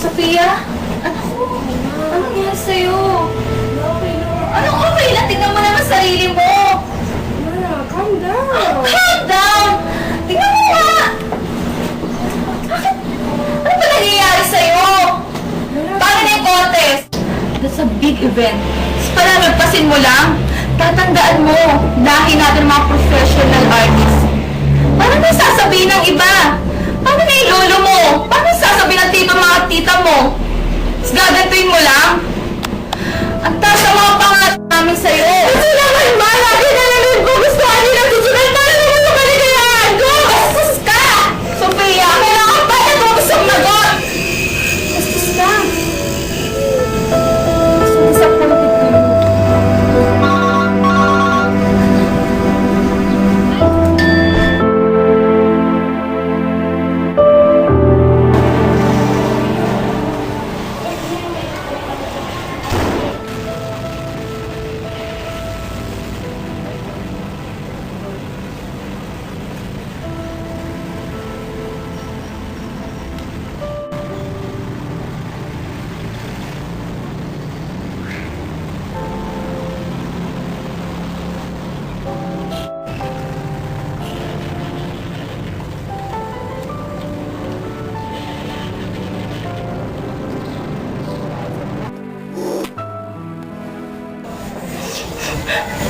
Sophia? Anak ko, ano nangyari sa'yo? Okay lang. Anong okay lang? Tingnan mo naman sarili mo! Ma, calm down. Calm down! Tingnan mo nga! Bakit? Ano ba nangyayari sa'yo? Paano na yung contest? That's a big event. Palalagpasin mo lang? Tatandaan mo, lahi natin mga professional artists. Paano na sasabihin ng iba? Paano na yung lolo mo? Paano sasabihin ng tito mga tita mo? Tapos gagantuin mo lang? Ang taas ang mga pangarap namin sa'yo. Kasi naman ba, lagi na namin gugustuhan nila tutunan para naman sa kaligayahan ko! Bastos ka! Sophia, kailangan pa na kung gusto magot! Bastos ka! So disappointed ka.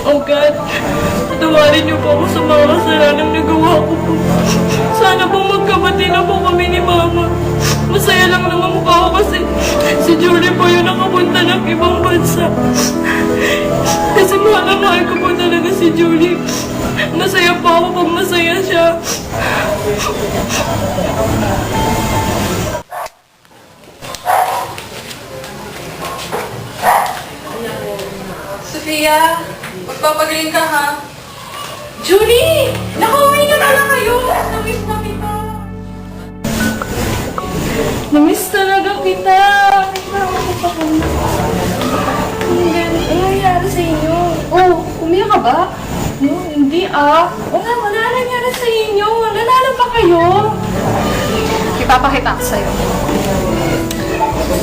Oh God, patawarin niyo po ako sa mga kasalanang nagawa ko po. Sana po magkabati na po kami ni Mama. Masaya lang naman po ako kasi si Julie po yung nakapunta ng ibang bansa. Kasi mahal na mahal ko po talaga si Julie. Masaya po ako pag masaya siya. Sophia, magpapagaling ka ha? Julie! Nakauwi ka na lang kayo! Namiss na kita! Namiss talaga kita. Ano nangyari sa inyo? Oh, umiyak ka ba? No, hindi ah. Wala nangyari sa inyo. Nanalo pa kayo. Ipapakita ko sa'yo.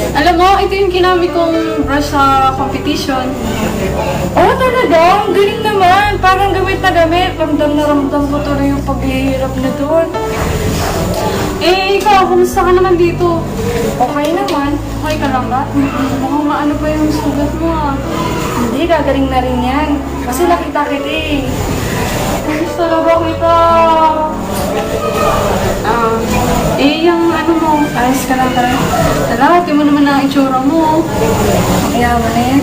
Alam mo, ito yung ginamit kong brush sa competition. Oh, talaga? Ang galing naman. Parang gamit na gamit. Ramdam na ramdam ko tuloy yung paghihirap na doon. Eh, ikaw, kumusta ka naman dito? Okay naman. Okay ka lang ba? Mukhang maano pa yung sugat mo ah. Hindi, gagaling na rin yan. Kasi nakita kita eh. Ayos talaga kita. Yung ano mo, ayos ka lang talaga. Lalaki mo naman ang itsura mo. Yaman na yan.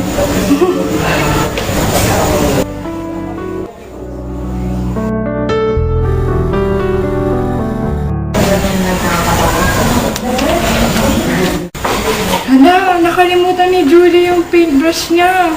Hala, nakalimutan ni Julie yung paintbrush niya.